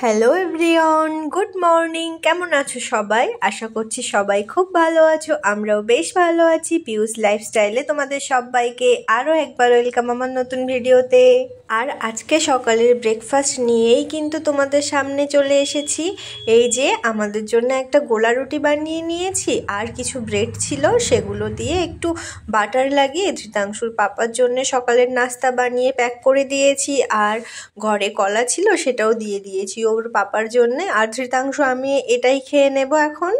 Hello everyone, good morning. কেমন আছো সবাই? আশা করছি সবাই খুব ভালো আছো। আমরাও বেশ ভালো আছি। পিউস লাইফস্টাইলে তোমাদের সবাইকে আরও একবার ওয়েলকাম আমার নতুন ভিডিওতে। আর আজকে সকালের ব্রেকফাস্ট নিয়েই কিন্তু তোমাদের সামনে চলে এসেছি। এই যে আমাদের জন্য একটা গোলা রুটি বানিয়ে নিয়েছি, আর কিছু ব্রেড ছিল, সেগুলো দিয়ে একটু বাটার লাগিয়ে ধৃতাংশুর পাপার জন্য সকালের নাস্তা বানিয়ে প্যাক করে দিয়েছি। আর ঘরে কলা ছিল, সেটাও দিয়ে দিয়েছি ওর পাপার জন্যে। আর ধৃতাংশু আমি এটাই খেয়ে নেব এখন।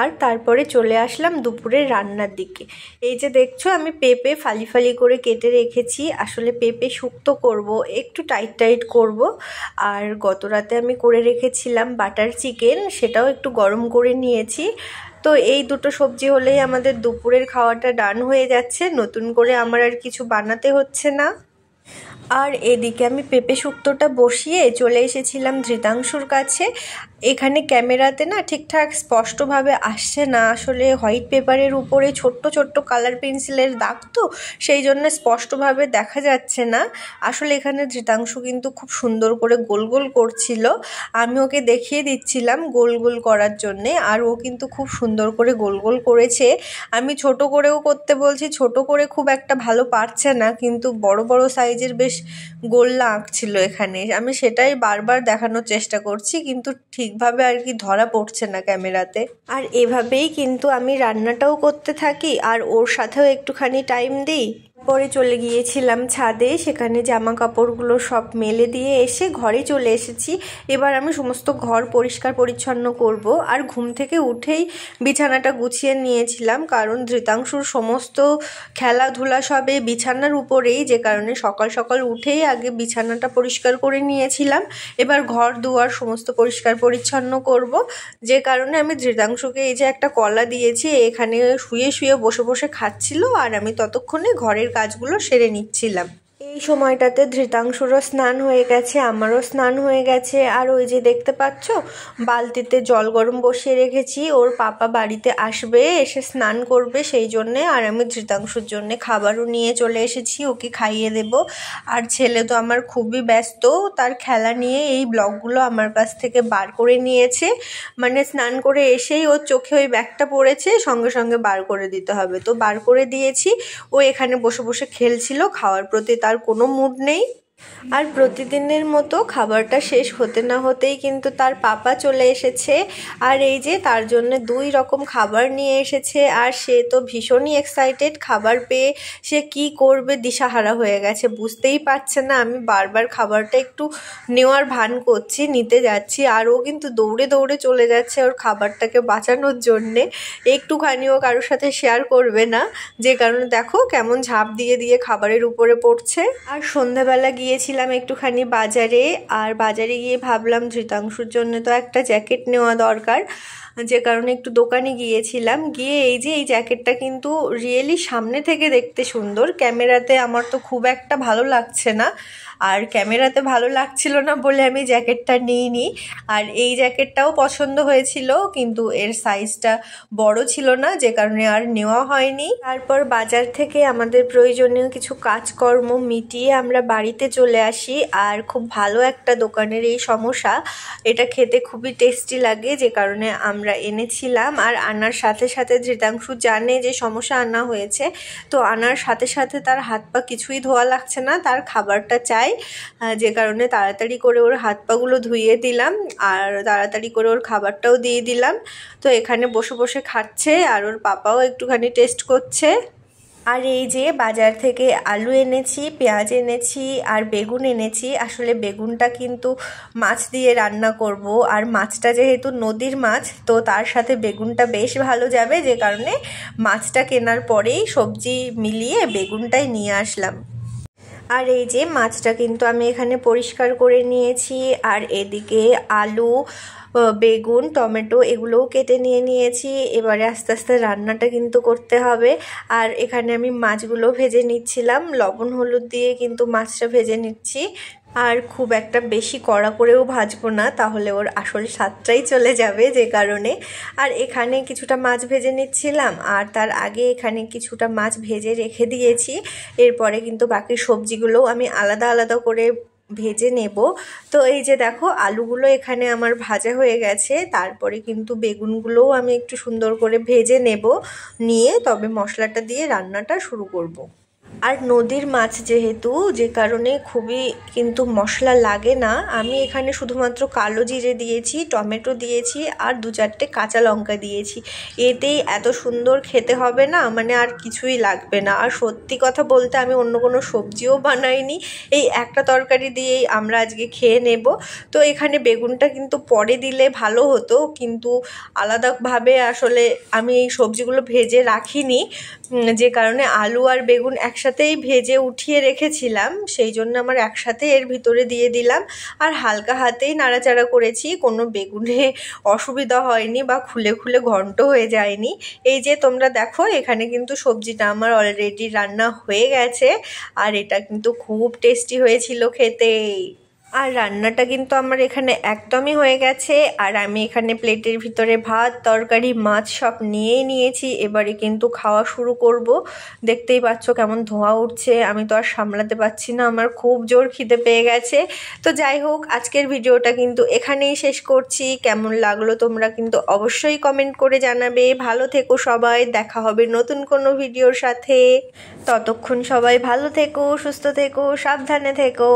আর তারপরে চলে আসলাম দুপুরের রান্নার দিকে। এই যে দেখছো আমি পেঁপে ফালি ফালি করে কেটে রেখেছি। আসলে পেঁপে শুক্তো করব, একটু টাইট টাইট করব। আর গত রাতে আমি করে রেখেছিলাম বাটার চিকেন, সেটাও একটু গরম করে নিয়েছি। তো এই দুটো সবজি হলেই আমাদের দুপুরের খাওয়াটা ডান হয়ে যাচ্ছে। নতুন করে আমার আর কিছু বানাতে হচ্ছে না। আর এদিকে আমি পেঁপে শুক্তোটা বসিয়ে চলে এসেছিলাম ধৃতাংশুর কাছে। এখানে ক্যামেরাতে না ঠিকঠাক স্পষ্টভাবে আসছে না, আসলে হোয়াইট পেপারের উপরে ছোট্ট ছোট্ট কালার পেন্সিলের দাগ, তো সেই জন্য স্পষ্টভাবে দেখা যাচ্ছে না। আসলে এখানে ধৃতাংশু কিন্তু খুব সুন্দর করে গোল গোল করছিল, আমি ওকে দেখিয়ে দিচ্ছিলাম গোল গোল করার জন্যে। আর ও কিন্তু খুব সুন্দর করে গোল গোল করেছে। আমি ছোট করেও করতে বলছি, ছোট করে খুব একটা ভালো পারছে না, কিন্তু বড় বড় সাইজের বেশ গোল্লা আঁকছিল এখানে। আমি সেটাই বারবার দেখানোর চেষ্টা করছি, কিন্তু ঠিকভাবে আর কি ধরা পড়ছে না ক্যামেরাতে। আর এভাবেই কিন্তু আমি রান্নাটাও করতে থাকি, আর ওর সাথেও একটুখানি টাইম দিই। পরে চলে গিয়েছিলাম ছাদে, সেখানে জামা কাপড়গুলো সব মেলে দিয়ে এসে ঘরে চলে এসেছি। এবার আমি সমস্ত ঘর পরিষ্কার পরিচ্ছন্ন করব। আর ঘুম থেকে উঠেই বিছানাটা গুছিয়ে নিয়েছিলাম, কারণ ধৃতাংশুর সমস্ত খেলাধুলা সবে বিছানার উপরেই, যে কারণে সকাল সকাল উঠেই আগে বিছানাটা পরিষ্কার করে নিয়েছিলাম। এবার ঘর দুয়ার সমস্ত পরিষ্কার পরিচ্ছন্ন করব, যে কারণে আমি ধৃতাংশুকে এই যে একটা কলা দিয়েছি, এখানে শুয়ে শুয়ে বসে বসে খাচ্ছিল, আর আমি ততক্ষণে ঘরের কাজগুলো সেরে নিচ্ছিলাম। এই সময়টাতে ধৃতাংশুরও স্নান হয়ে গেছে, আমারও স্নান হয়ে গেছে। আর ওই যে দেখতে পাচ্ছ বালতিতে জল গরম বসিয়ে রেখেছি, ওর পাপা বাড়িতে আসবে, এসে স্নান করবে সেই জন্যে। আর আমি ধৃতাংশুর জন্যে খাবারও নিয়ে চলে এসেছি, ওকে খাইয়ে দেব। আর ছেলে তো আমার খুবই ব্যস্ত, তার খেলা নিয়ে এই ব্লগগুলো আমার কাছ থেকে বার করে নিয়েছে। মানে স্নান করে এসেই ওর চোখে ওই ব্যাগটা পড়েছে, সঙ্গে সঙ্গে বার করে দিতে হবে, তো বার করে দিয়েছি। ও এখানে বসে বসে খেলছিল, খাওয়ার প্রতি তার কোনো মুড নেই। আর প্রতিদিনের মতো খাবারটা শেষ হতে না হতেই কিন্তু তার পাপা চলে এসেছে। আর এই যে তার জন্য 2 রকম খাবার নিয়ে এসেছে, আর সে তো ভীষণই এক্সাইটেড খাবার পেয়ে। সে কি করবে দিশাহারা হয়ে গেছে, বুঝতেই পারছে না। আমি বারবার খাবারটা একটু নেওয়ার ভান করছি, নিতে যাচ্ছি, আর ও কিন্তু দৌড়ে দৌড়ে চলে যাচ্ছে ওর খাবারটাকে বাঁচানোর জন্যে। একটুখানিও কারোর সাথে শেয়ার করবে না, যে কারণে দেখো কেমন ঝাঁপ দিয়ে দিয়ে খাবারের উপরে পড়ছে। আর সন্ধ্যাবেলা গিয়েছিলাম একটুখানি বাজারে, আর বাজারে গিয়ে ভাবলাম ধৃতাংশুর জন্য তো একটা জ্যাকেট নেওয়া দরকার, যে কারণে একটু দোকানে গিয়েছিলাম। গিয়ে এই যে এই জ্যাকেটটা কিন্তু রিয়েলি সামনে থেকে দেখতে সুন্দর, ক্যামেরাতে আমার তো খুব একটা ভালো লাগছে না। আর ক্যামেরাতে ভালো লাগছিল না বলে আমি জ্যাকেটটা নিইনি। আর এই জ্যাকেটটাও পছন্দ হয়েছিল, কিন্তু এর সাইজটা বড় ছিল না, যে কারণে আর নেওয়া হয়নি। তারপর বাজার থেকে আমাদের প্রয়োজনীয় কিছু কাজকর্ম মিটিয়ে আমরা বাড়িতে চলে আসি। আর খুব ভালো একটা দোকানের এই সমোসা, এটা খেতে খুবই টেস্টি লাগে, যে কারণে আমরা এনেছিলাম। আর আনার সাথে সাথে ধৃতাংশু জানে যে সমোসা আনা হয়েছে, তো আনার সাথে সাথে তার হাত পা কিছুই ধোয়া লাগছে না, তার খাবারটা চাই। যে কারণে তাড়াতাড়ি করে ওর হাত পাগুলো ধুইয়ে দিলাম, আর তাড়াতাড়ি করে ওর খাবারটাও দিয়ে দিলাম। তো এখানে বসে বসে খাচ্ছে, আর ওর পাপাও একটুখানি টেস্ট করছে। আর এই যে বাজার থেকে আলু এনেছি, পেঁয়াজ এনেছি, আর বেগুন এনেছি। আসলে বেগুনটা কিন্তু মাছ দিয়ে রান্না করব, আর মাছটা যেহেতু নদীর মাছ, তো তার সাথে বেগুনটা বেশ ভালো যাবে, যে কারণে মাছটা কেনার পরেই সবজি মিলিয়ে বেগুনটাই নিয়ে আসলাম। আর এই যে মাছটা কিন্তু আমি এখানে পরিষ্কার করে নিয়েছি, আর এদিকে আলু, বেগুন, টমেটো এগুলোও কেটে নিয়েছি। এবারে আস্তে আস্তে রান্নাটা কিন্তু করতে হবে। আর এখানে আমি মাছগুলো ভেজে নিচ্ছিলাম, লবণ হলুদ দিয়ে কিন্তু মাছটা ভেজে নিচ্ছি। আর খুব একটা বেশি কড়া করেও ভাজবো না, তাহলে ওর আসল স্বাদটাই চলে যাবে, যে কারণে। আর এখানে কিছুটা মাছ ভেজে নিচ্ছিলাম, আর তার আগে এখানে কিছুটা মাছ ভেজে রেখে দিয়েছি। এরপরে কিন্তু বাকি সবজিগুলোও আমি আলাদা আলাদা করে ভেজে নেব। তো এই যে দেখো আলুগুলো এখানে আমার ভাজা হয়ে গেছে, তারপরে কিন্তু বেগুনগুলোও আমি একটু সুন্দর করে ভেজে নেব, নিয়ে তবে মশলাটা দিয়ে রান্নাটা শুরু করব। আর নদীর মাছ যেহেতু, যে কারণে খুবই কিন্তু মশলা লাগে না। আমি এখানে শুধুমাত্র কালো জিরে দিয়েছি, টমেটো দিয়েছি আর 2-4টে কাঁচা লঙ্কা দিয়েছি। এতেই এত সুন্দর খেতে হবে না, মানে আর কিছুই লাগবে না। আর সত্যি কথা বলতে আমি অন্য কোনো সবজিও বানাইনি, এই একটা তরকারি দিয়েই আমরা আজকে খেয়ে নেব। তো এখানে বেগুনটা কিন্তু পরে দিলে ভালো হতো, কিন্তু আলাদাভাবে আসলে আমি এই সবজিগুলো ভেজে রাখিনি, যে কারণে আলু আর বেগুন একসাথেই ভেজে উঠিয়ে রেখেছিলাম, সেই জন্য আমার একসাথে এর ভিতরে দিয়ে দিলাম। আর হালকা হাতেই নাড়াচাড়া করেছি, কোনো বেগুনে অসুবিধা হয়নি বা খুলে খুলে ঘন্ট হয়ে যায়নি। এই যে তোমরা দেখো এখানে কিন্তু সবজিটা আমার অলরেডি রান্না হয়ে গেছে, আর এটা কিন্তু খুব টেস্টি হয়েছিল খেতে। আর রান্নাটা কিন্তু আমার এখানে একদমই হয়ে গেছে। আর আমি এখানে প্লেটের ভিতরে ভাত, তরকারি, মাছ সব নিয়েই নিয়েছি। এবারে কিন্তু খাওয়া শুরু করব। দেখতেই পাচ্ছ কেমন ধোঁয়া উঠছে, আমি তো আর সামলাতে পারছি না, আমার খুব জোর খিদে পেয়ে গেছে। তো যাই হোক, আজকের ভিডিওটা কিন্তু এখানেই শেষ করছি। কেমন লাগলো তোমরা কিন্তু অবশ্যই কমেন্ট করে জানাবে। ভালো থেকো সবাই, দেখা হবে নতুন কোনো ভিডিওর সাথে। ততক্ষণ সবাই ভালো থেকো, সুস্থ থেকো, সাবধানে থেকো।